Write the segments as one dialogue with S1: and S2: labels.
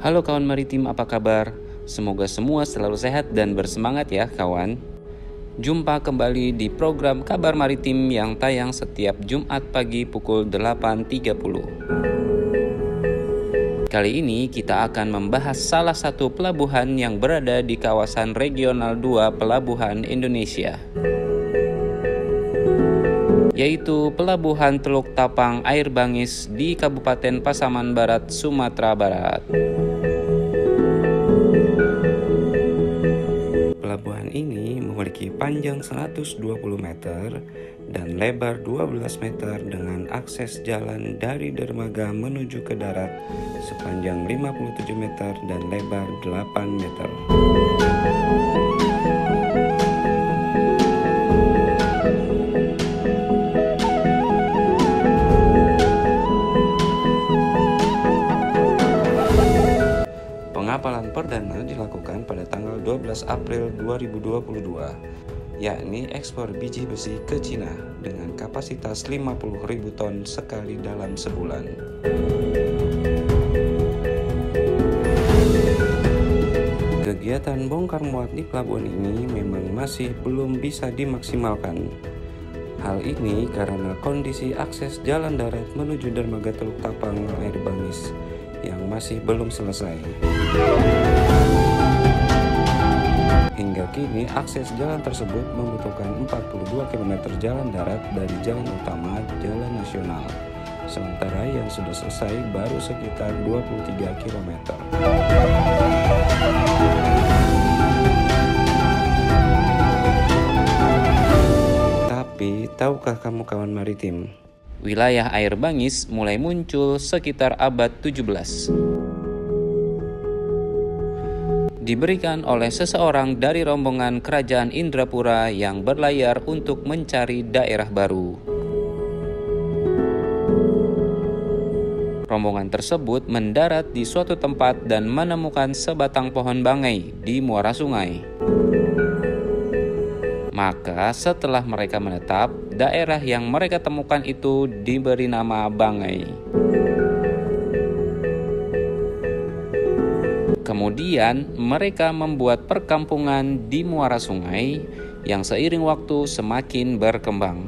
S1: Halo kawan maritim, apa kabar? Semoga semua selalu sehat dan bersemangat ya kawan. Jumpa kembali di program Kabar Maritim yang tayang setiap Jumat pagi pukul 8.30. Kali ini kita akan membahas salah satu pelabuhan yang berada di kawasan regional 2 Pelabuhan Indonesia, yaitu Pelabuhan Teluk Tapang Air Bangis di Kabupaten Pasaman Barat, Sumatera Barat. Pelabuhan ini memiliki panjang 120 meter dan lebar 12 meter dengan akses jalan dari dermaga menuju ke darat sepanjang 57 meter dan lebar 8 meter. Pengapalan perdana dilakukan pada tanggal 12 April 2022, yakni ekspor biji besi ke Cina dengan kapasitas 50.000 ton sekali dalam sebulan. Kegiatan bongkar muat di pelabuhan ini memang masih belum bisa dimaksimalkan. Hal ini karena kondisi akses jalan darat menuju dermaga Teluk Tapang Air Bangis yang masih belum selesai. Hingga kini akses jalan tersebut membutuhkan 42 km jalan darat dari jalan utama jalan nasional, sementara yang sudah selesai baru sekitar 23 km. Tapi tahukah kamu kawan maritim, wilayah Air Bangis mulai muncul sekitar abad 17. Diberikan oleh seseorang dari rombongan kerajaan Indrapura yang berlayar untuk mencari daerah baru. Rombongan tersebut mendarat di suatu tempat dan menemukan sebatang pohon banggai di muara sungai. Maka setelah mereka menetap, daerah yang mereka temukan itu diberi nama Banggai. Kemudian mereka membuat perkampungan di muara sungai yang seiring waktu semakin berkembang.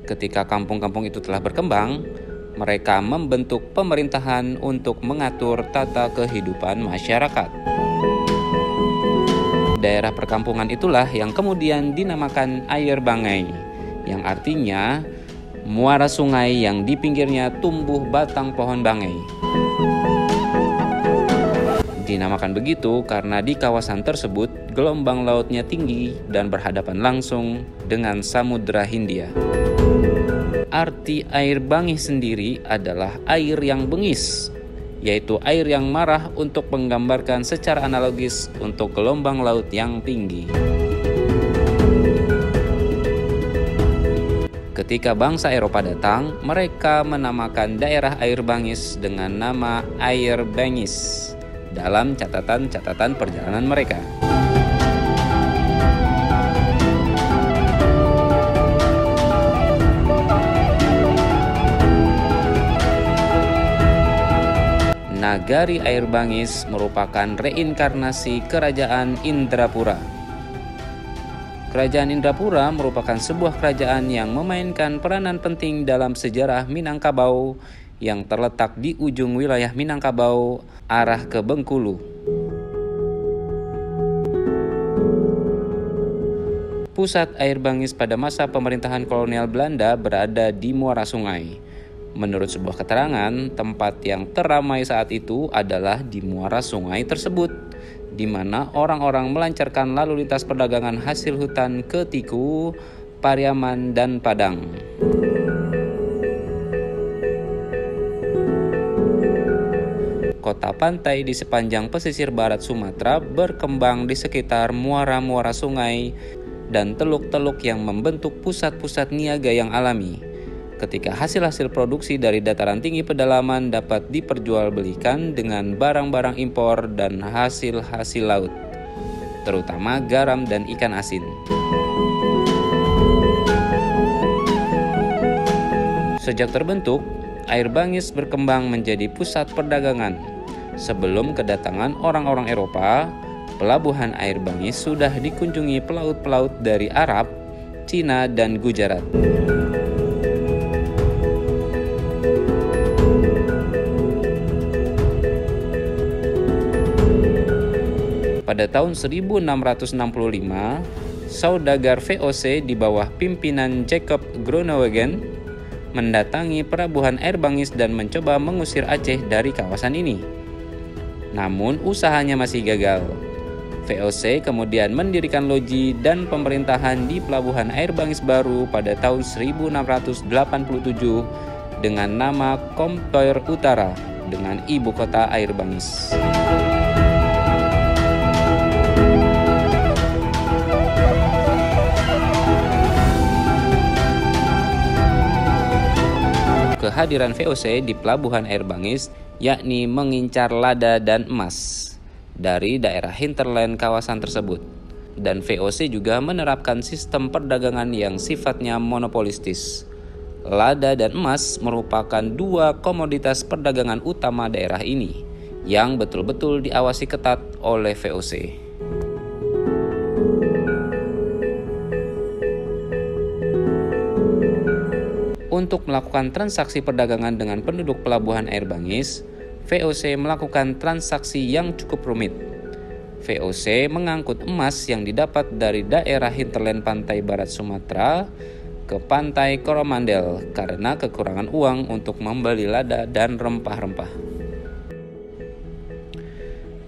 S1: Ketika kampung-kampung itu telah berkembang, mereka membentuk pemerintahan untuk mengatur tata kehidupan masyarakat. Daerah perkampungan itulah yang kemudian dinamakan Air Banggai, yang artinya muara sungai yang di pinggirnya tumbuh batang pohon banggai. Dinamakan begitu karena di kawasan tersebut gelombang lautnya tinggi dan berhadapan langsung dengan Samudra Hindia. Arti air bangis sendiri adalah air yang bengis, yaitu air yang marah untuk menggambarkan secara analogis untuk gelombang laut yang tinggi. Ketika bangsa Eropa datang, mereka menamakan daerah Air Bangis dengan nama Air Bangis dalam catatan-catatan perjalanan mereka. Nagari Air Bangis merupakan reinkarnasi Kerajaan Indrapura. Kerajaan Indrapura merupakan sebuah kerajaan yang memainkan peranan penting dalam sejarah Minangkabau yang terletak di ujung wilayah Minangkabau arah ke Bengkulu. Pusat Air Bangis pada masa pemerintahan kolonial Belanda berada di muara sungai. Menurut sebuah keterangan, tempat yang teramai saat itu adalah di muara sungai tersebut, di mana orang-orang melancarkan lalu lintas perdagangan hasil hutan ke Tiku, Pariaman, dan Padang. Kota pantai di sepanjang pesisir barat Sumatera berkembang di sekitar muara-muara sungai dan teluk-teluk yang membentuk pusat-pusat niaga yang alami. Ketika hasil-hasil produksi dari dataran tinggi pedalaman dapat diperjualbelikan dengan barang-barang impor dan hasil-hasil laut, terutama garam dan ikan asin. Sejak terbentuk, air Bangis berkembang menjadi pusat perdagangan. Sebelum kedatangan orang-orang Eropa, pelabuhan air Bangis sudah dikunjungi pelaut-pelaut dari Arab, Cina, dan Gujarat. Pada tahun 1665, saudagar VOC di bawah pimpinan Jacob Groenewegen mendatangi pelabuhan air Bangis dan mencoba mengusir Aceh dari kawasan ini. Namun usahanya masih gagal. VOC kemudian mendirikan loji dan pemerintahan di pelabuhan air Bangis baru pada tahun 1687 dengan nama Komtoir Utara dengan ibu kota air Bangis. Kehadiran VOC di pelabuhan air Bangis yakni mengincar lada dan emas dari daerah hinterland kawasan tersebut. Dan VOC juga menerapkan sistem perdagangan yang sifatnya monopolistis. Lada dan emas merupakan dua komoditas perdagangan utama daerah ini yang betul-betul diawasi ketat oleh VOC. Untuk melakukan transaksi perdagangan dengan penduduk pelabuhan air Bangis, VOC melakukan transaksi yang cukup rumit. VOC mengangkut emas yang didapat dari daerah hinterland pantai barat Sumatera ke pantai Coromandel karena kekurangan uang untuk membeli lada dan rempah-rempah.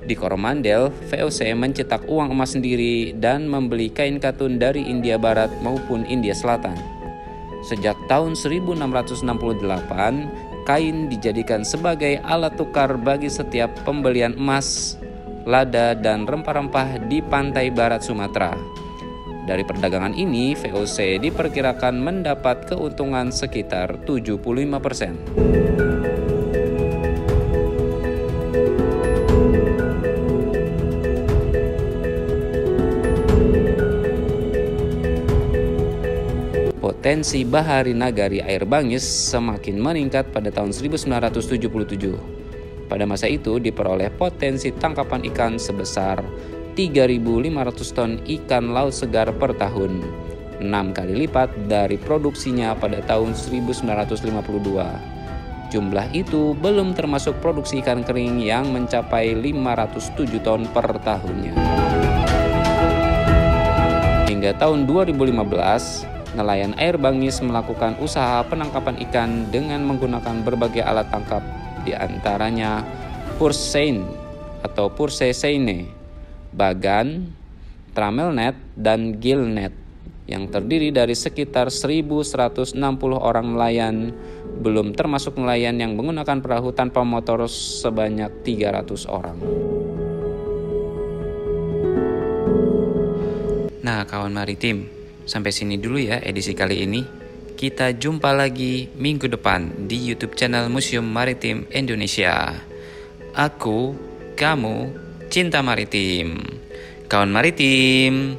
S1: Di Coromandel, VOC mencetak uang emas sendiri dan membeli kain katun dari India Barat maupun India Selatan. Sejak tahun 1668, kain dijadikan sebagai alat tukar bagi setiap pembelian emas, lada, dan rempah-rempah di pantai barat Sumatera. Dari perdagangan ini, VOC diperkirakan mendapat keuntungan sekitar 75%. Potensi Bahari Nagari air Bangis semakin meningkat pada tahun 1977. Pada masa itu diperoleh potensi tangkapan ikan sebesar 3.500 ton ikan laut segar per tahun, 6 kali lipat dari produksinya pada tahun 1952. Jumlah itu belum termasuk produksi ikan kering yang mencapai 507 ton per tahunnya. Hingga tahun 2015, nelayan air Bangis melakukan usaha penangkapan ikan dengan menggunakan berbagai alat tangkap, di antaranya pursein atau purseseine, bagan, trammel net, dan gill net yang terdiri dari sekitar 1.160 orang nelayan, belum termasuk nelayan yang menggunakan perahu tanpa motor sebanyak 300 orang. Nah, kawan maritim, sampai sini dulu ya edisi kali ini. Kita jumpa lagi minggu depan di YouTube channel Museum Maritim Indonesia. Aku, kamu, cinta maritim. Kawan maritim.